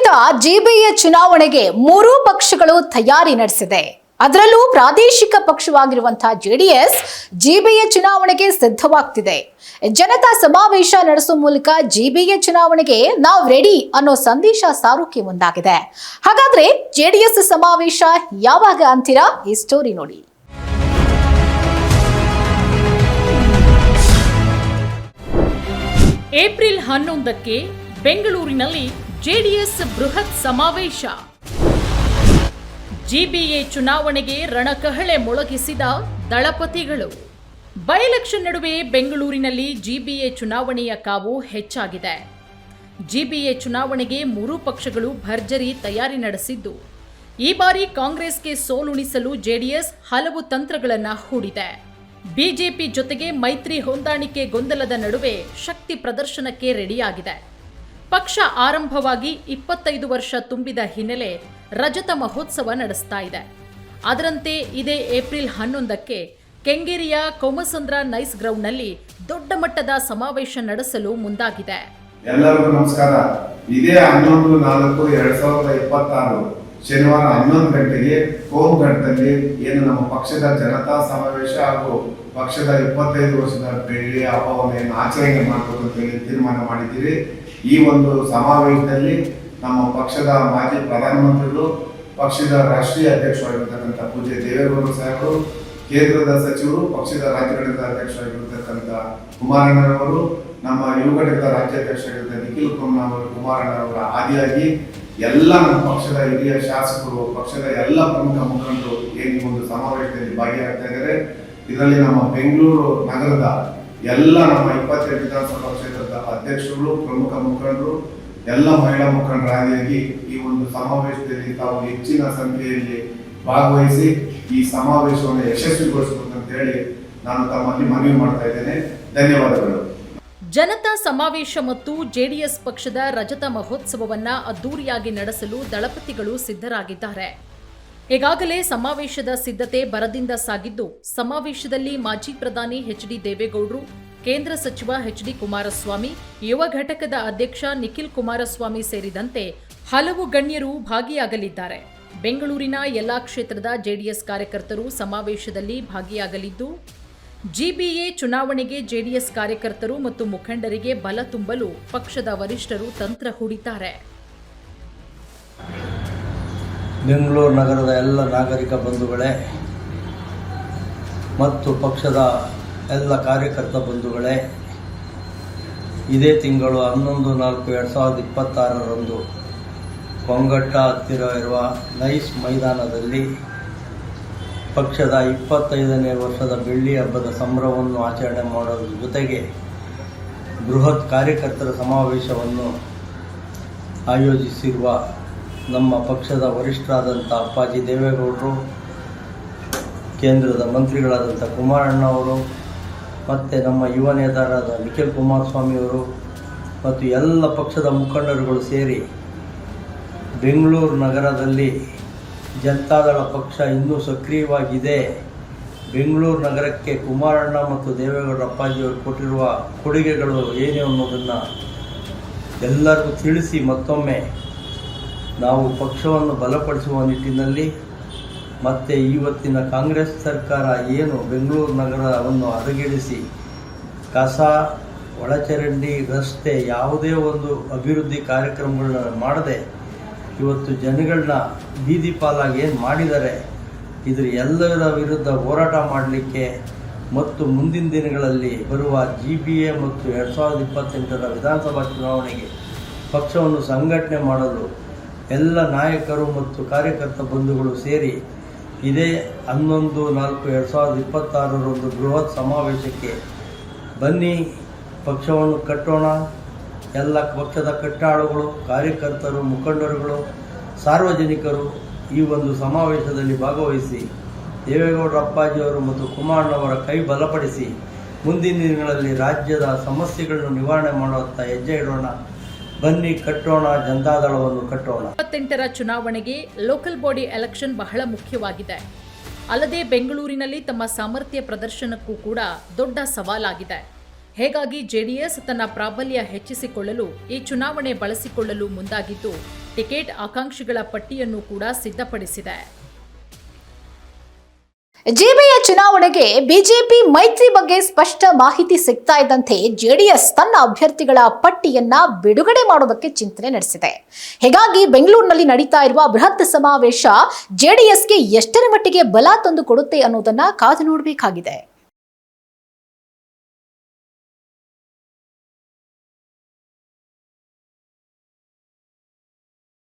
ವರ್ಷದಿಂದ ಜಿಬಿಎ ಚುನಾವಣೆಗೆ ಮೂರೂ ಪಕ್ಷಗಳು ತಯಾರಿ ನಡೆಸಿದೆ. ಅದರಲ್ಲೂ ಪ್ರಾದೇಶಿಕ ಪಕ್ಷವಾಗಿರುವಂತಹ ಜೆಡಿಎಸ್ ಜಿಬಿಎ ಚುನಾವಣೆಗೆ ಸಿದ್ಧವಾಗ್ತಿದೆ. ಜನತಾ ಸಮಾವೇಶ ನಡೆಸುವ ಮೂಲಕ ಜಿಬಿಎ ಚುನಾವಣೆಗೆ ನಾವು ರೆಡಿ ಅನ್ನೋ ಸಂದೇಶ ಸಾರೋಕೆ ಮುಂದಾಗಿದೆ. ಹಾಗಾದ್ರೆ ಜೆಡಿಎಸ್ ಸಮಾವೇಶ ಯಾವಾಗ ಅಂತೀರಾ? ಈ ಸ್ಟೋರಿ ನೋಡಿ. ಏಪ್ರಿಲ್ 11ಕ್ಕೆ ಬೆಂಗಳೂರಿನಲ್ಲಿ ಜೆಡಿಎಸ್ ಬೃಹತ್ ಸಮಾವೇಶ. ಜಿಬಿಎ ಚುನಾವಣೆಗೆ ರಣಕಹಳೆ ಮೊಳಗಿಸಿದ ದಳಪತಿಗಳು. ಬೈ ಎಲೆಕ್ಷನ್ ನಡುವೆ ಬೆಂಗಳೂರಿನಲ್ಲಿ ಜಿಬಿಎ ಚುನಾವಣೆಯ ಕಾವು ಹೆಚ್ಚಾಗಿದೆ. ಜಿಬಿಎ ಚುನಾವಣೆಗೆ ಮೂರೂ ಪಕ್ಷಗಳು ಭರ್ಜರಿ ತಯಾರಿ ನಡೆಸಿದ್ದು, ಈ ಬಾರಿ ಕಾಂಗ್ರೆಸ್ಗೆ ಸೋಲುಣಿಸಲು ಜೆಡಿಎಸ್ ಹಲವು ತಂತ್ರಗಳನ್ನು ಹೂಡಿದೆ. ಬಿಜೆಪಿ ಜೊತೆಗೆ ಮೈತ್ರಿ ಹೊಂದಾಣಿಕೆ ಗೊಂದಲದ ನಡುವೆ ಶಕ್ತಿ ಪ್ರದರ್ಶನಕ್ಕೆ ರೆಡಿಯಾಗಿದೆ. ಪಕ್ಷ ಆರಂಭವಾಗಿ 25 ವರ್ಷ ತುಂಬಿದ ಹಿನ್ನೆಲೆ ರಜತ ಮಹೋತ್ಸವ ನಡೆಸ್ತಾ ಇದೆ. ಅದರಂತೆ ಇದೇ ಏಪ್ರಿಲ್ 11ಕ್ಕೆ ಕೆಂಗೇರಿಯ ಕೋಮಸಂದ್ರ ನೈಸ್ ಗ್ರೌಂಡ್ನಲ್ಲಿ ದೊಡ್ಡ ಮಟ್ಟದ ಸಮಾವೇಶ ನಡೆಸಲು ಮುಂದಾಗಿದೆ. ಎಲ್ಲರಿಗೂ ನಮಸ್ಕಾರ. ಇದೇ 11/4/2026 ಶನಿವಾರ 11 ಗಂಟೆಗೆ ಕೋಮಘಟ್ಟದಲ್ಲಿ ಏನು ನಮ್ಮ ಪಕ್ಷದ ಜನತಾ ಸಮಾವೇಶ ಹಾಗೂ ಪಕ್ಷದ 25 ವರ್ಷದ ಬೆಳ್ಳಿ ಹಬ್ಬವನ್ನು ಆಚರಣೆ ಮಾಡಬೇಕು ಅಂತ ಹೇಳಿ ತೀರ್ಮಾನ ಮಾಡಿದ್ದೀರಿ. ಈ ಒಂದು ಸಮಾವೇಶದಲ್ಲಿ ನಮ್ಮ ಪಕ್ಷದ ಮಾಜಿ ಪ್ರಧಾನಮಂತ್ರಿಗಳು, ಪಕ್ಷದ ರಾಷ್ಟ್ರೀಯ ಅಧ್ಯಕ್ಷರಾಗಿರ್ತಕ್ಕಂಥ ಪೂಜ್ಯ ದೇವೇಗೌಡರು ಸಾಹೇಬರು, ಕೇಂದ್ರದ ಸಚಿವರು, ಪಕ್ಷದ ರಾಜ್ಯ ಘಟಕದ ಅಧ್ಯಕ್ಷರಾಗಿರ್ತಕ್ಕಂಥ ಕುಮಾರಣ್ಣರವರು, ನಮ್ಮ ಯುವ ಘಟಕದ ರಾಜ್ಯಾಧ್ಯಕ್ಷರಾಗಿದ್ದ ನಿಖಿಲ್ ಕುಮಾರಣ್ಣರವರ ಆದಿಯಾಗಿ ಎಲ್ಲ ನಮ್ಮ ಪಕ್ಷದ ಹಿರಿಯ ಶಾಸಕರು, ಪಕ್ಷದ ಎಲ್ಲ ಪ್ರಮುಖ ಮುಖಂಡರು ಏನು ಒಂದು ಸಮಾವೇಶದಲ್ಲಿ ಭಾಗಿಯಾಗ್ತಾ ಇದ್ದಾರೆ. ಇದರಲ್ಲಿ ನಮ್ಮ ಬೆಂಗಳೂರು ನಗರದ ಎಲ್ಲ ನಮ್ಮ 22 ವಿಧಾನಸಭಾ ಕ್ಷೇತ್ರದ ಅಧ್ಯಕ್ಷರು, ಪ್ರಮುಖ ಮುಖಂಡರು, ಎಲ್ಲ ಮಹಿಳಾ ಮುಖಂಡರ ಆದಿಯಾಗಿ ಈ ಒಂದು ಸಮಾವೇಶದಲ್ಲಿ ತಾವು ಹೆಚ್ಚಿನ ಸಂಖ್ಯೆಯಲ್ಲಿ ಭಾಗವಹಿಸಿ ಈ ಸಮಾವೇಶವನ್ನು ಯಶಸ್ವಿಗೊಳಿಸಬೇಕು ಅಂತ ಹೇಳಿ ನಾನು ತಮ್ಮಲ್ಲಿ ಮನವಿ ಮಾಡ್ತಾ ಇದ್ದೇನೆ. ಧನ್ಯವಾದಗಳು. ಜನತಾ ಸಮಾವೇಶ ಮತ್ತು ಜೆಡಿಎಸ್ ಪಕ್ಷದ ರಜತ ಮಹೋತ್ಸವವನ್ನ ಅದ್ದೂರಿಯಾಗಿ ನಡೆಸಲು ದಳಪತಿಗಳು ಸಿದ್ಧರಾಗಿದ್ದಾರೆ. ಈಗಾಗಲೇ ಸಮಾವೇಶದ ಸಿದ್ಧತೆ ಭರದಿಂದ ಸಾಗಿದ್ದು, ಸಮಾವೇಶದಲ್ಲಿ ಮಾಜಿ ಪ್ರಧಾನಿ ಎಚ್.ಡಿ. ದೇವೇಗೌಡರು, ಕೇಂದ್ರ ಸಚಿವ ಎಚ್.ಡಿ. ಕುಮಾರಸ್ವಾಮಿ, ಯುವ ಘಟಕದ ಅಧ್ಯಕ್ಷ ನಿಖಿಲ್ ಕುಮಾರಸ್ವಾಮಿ ಸೇರಿದಂತೆ ಹಲವು ಗಣ್ಯರು ಭಾಗಿಯಾಗಲಿದ್ದಾರೆ. ಬೆಂಗಳೂರಿನ ಎಲ್ಲಾ ಕ್ಷೇತ್ರದ ಜೆಡಿಎಸ್ ಕಾರ್ಯಕರ್ತರು ಸಮಾವೇಶದಲ್ಲಿ ಭಾಗಿಯಾಗಲಿದ್ದು, ಜಿಬಿಎ ಚುನಾವಣೆಗೆ ಜೆಡಿಎಸ್ ಕಾರ್ಯಕರ್ತರು ಮತ್ತು ಮುಖಂಡರಿಗೆ ಬಲ ತುಂಬಲು ಪಕ್ಷದ ವರಿಷ್ಠರು ತಂತ್ರ ಹೂಡಿದ್ದಾರೆ. ಬೆಂಗಳೂರು ನಗರದ ಎಲ್ಲ ನಾಗರಿಕ ಬಂಧುಗಳೇ ಮತ್ತು ಪಕ್ಷದ ಎಲ್ಲ ಕಾರ್ಯಕರ್ತ ಬಂಧುಗಳೇ, ಇದೇ ತಿಂಗಳು 11/4/2026 ಕೊಂಗಟ್ಟ ಹತ್ತಿರ ಇರುವ ನೈಸ್ ಮೈದಾನದಲ್ಲಿ ಪಕ್ಷದ 25ನೇ ವರ್ಷದ ಬೆಳ್ಳಿ ಹಬ್ಬದ ಸಂಭ್ರಮವನ್ನು ಆಚರಣೆ ಮಾಡೋದ್ರ ಜೊತೆಗೆ ಬೃಹತ್ ಕಾರ್ಯಕರ್ತರ ಸಮಾವೇಶವನ್ನು ಆಯೋಜಿಸಿರುವ ನಮ್ಮ ಪಕ್ಷದ ವರಿಷ್ಠರಾದಂಥ ಅಪ್ಪಾಜಿ ದೇವೇಗೌಡರು, ಕೇಂದ್ರದ ಮಂತ್ರಿಗಳಾದಂಥ ಕುಮಾರಣ್ಣವರು ಮತ್ತು ನಮ್ಮ ಯುವ ನೇತಾರರಾದ ನಿಖಿಲ್ ಕುಮಾರಸ್ವಾಮಿಯವರು ಮತ್ತು ಎಲ್ಲ ಪಕ್ಷದ ಮುಖಂಡರುಗಳು ಸೇರಿ ಬೆಂಗಳೂರು ನಗರದಲ್ಲಿ ಜನತಾದಳ ಪಕ್ಷ ಇನ್ನೂ ಸಕ್ರಿಯವಾಗಿದೆ. ಬೆಂಗಳೂರು ನಗರಕ್ಕೆ ಕುಮಾರಣ್ಣ ಮತ್ತು ದೇವೇಗೌಡ ಅಪ್ಪಾಜಿಯವರು ಕೊಟ್ಟಿರುವ ಕೊಡುಗೆಗಳು ಏನೇ ಅನ್ನೋದನ್ನು ಎಲ್ಲರಿಗೂ ತಿಳಿಸಿ ಮತ್ತೊಮ್ಮೆ ನಾವು ಪಕ್ಷವನ್ನು ಬಲಪಡಿಸುವ ನಿಟ್ಟಿನಲ್ಲಿ ಮತ್ತು ಇವತ್ತಿನ ಕಾಂಗ್ರೆಸ್ ಸರ್ಕಾರ ಏನು ಬೆಂಗಳೂರು ನಗರವನ್ನು ಹದಗೆಡಿಸಿ ಕಸ, ಒಳಚರಂಡಿ, ರಸ್ತೆ ಯಾವುದೇ ಒಂದು ಅಭಿವೃದ್ಧಿ ಕಾರ್ಯಕ್ರಮಗಳನ್ನ ಮಾಡದೆ ಇವತ್ತು ಜನಗಳನ್ನ ಬೀದಿ ಪಾಲಾಗಿ ಏನು ಮಾಡಿದ್ದಾರೆ, ಇದ್ರ ಎಲ್ಲರ ವಿರುದ್ಧ ಹೋರಾಟ ಮಾಡಲಿಕ್ಕೆ ಮತ್ತು ಮುಂದಿನ ದಿನಗಳಲ್ಲಿ ಬರುವ ಜಿಬಿಎ ಮತ್ತು 2028ರ ವಿಧಾನಸಭಾ ಚುನಾವಣೆಗೆ ಪಕ್ಷವನ್ನು ಸಂಘಟನೆ ಮಾಡಲು ಎಲ್ಲ ನಾಯಕರು ಮತ್ತು ಕಾರ್ಯಕರ್ತ ಬಂಧುಗಳು ಸೇರಿ ಇದೇ 11/4/2026 ಬೃಹತ್ ಸಮಾವೇಶಕ್ಕೆ ಬನ್ನಿ, ಪಕ್ಷವನ್ನು ಕಟ್ಟೋಣ. ಎಲ್ಲ ಪಕ್ಷದ ಕಟ್ಟಾಳುಗಳು, ಕಾರ್ಯಕರ್ತರು, ಮುಖಂಡರುಗಳು, ಸಾರ್ವಜನಿಕರು ಈ ಒಂದು ಸಮಾವೇಶದಲ್ಲಿ ಭಾಗವಹಿಸಿ ದೇವೇಗೌಡರ ಅಪ್ಪಾಜಿಯವರು ಮತ್ತು ಕುಮಾರಣ್ಣವರ ಕೈ ಬಲಪಡಿಸಿ ಮುಂದಿನ ದಿನಗಳಲ್ಲಿ ರಾಜ್ಯದ ಸಮಸ್ಯೆಗಳನ್ನು ನಿವಾರಣೆ ಮಾಡುವಂಥ ಹೆಜ್ಜೆ ಇಡೋಣ. ಬನ್ನಿ, ಕಟ್ಟೋಣ, ಜನತಾದಳವನ್ನು ಕಟ್ಟೋಣ. 28ರ ಚುನಾವಣೆಗೆ ಲೋಕಲ್ ಬಾಡಿ ಎಲೆಕ್ಷನ್ ಬಹಳ ಮುಖ್ಯವಾಗಿದೆ. ಅಲ್ಲದೆ ಬೆಂಗಳೂರಿನಲ್ಲಿ ತಮ್ಮ ಸಾಮರ್ಥ್ಯ ಪ್ರದರ್ಶನಕ್ಕೂ ಕೂಡ ದೊಡ್ಡ ಸವಾಲಾಗಿದೆ. ಹೀಗಾಗಿ ಜೆಡಿಎಸ್ ತನ್ನ ಪ್ರಾಬಲ್ಯ ಹೆಚ್ಚಿಸಿಕೊಳ್ಳಲು ಈ ಚುನಾವಣೆ ಬಳಸಿಕೊಳ್ಳಲು ಮುಂದಾಗಿದ್ದು, ಟಿಕೆಟ್ ಆಕಾಂಕ್ಷಿಗಳ ಪಟ್ಟಿಯನ್ನು ಕೂಡ ಸಿದ್ಧಪಡಿಸಿದೆ. ಜಿಬಿಎ ಚುನಾವಣೆಗೆ ಬಿಜೆಪಿ ಮೈತ್ರಿ ಬಗ್ಗೆ ಸ್ಪಷ್ಟ ಮಾಹಿತಿ ಸಿಗ್ತಾ ಇದ್ದಂತೆ ಜೆಡಿಎಸ್ ತನ್ನ ಅಭ್ಯರ್ಥಿಗಳ ಪಟ್ಟಿಯನ್ನ ಬಿಡುಗಡೆ ಮಾಡೋದಕ್ಕೆ ಚಿಂತನೆ ನಡೆಸಿದೆ. ಹೀಗಾಗಿ ಬೆಂಗಳೂರಿನಲ್ಲಿ ನಡೀತಾ ಇರುವ ಬೃಹತ್ ಸಮಾವೇಶ ಜೆಡಿಎಸ್ಗೆ ಎಷ್ಟರ ಮಟ್ಟಿಗೆ ಬಲ ತಂದು ಕೊಡುತ್ತೆ ಅನ್ನೋದನ್ನ ಕಾದು ನೋಡಬೇಕಾಗಿದೆ.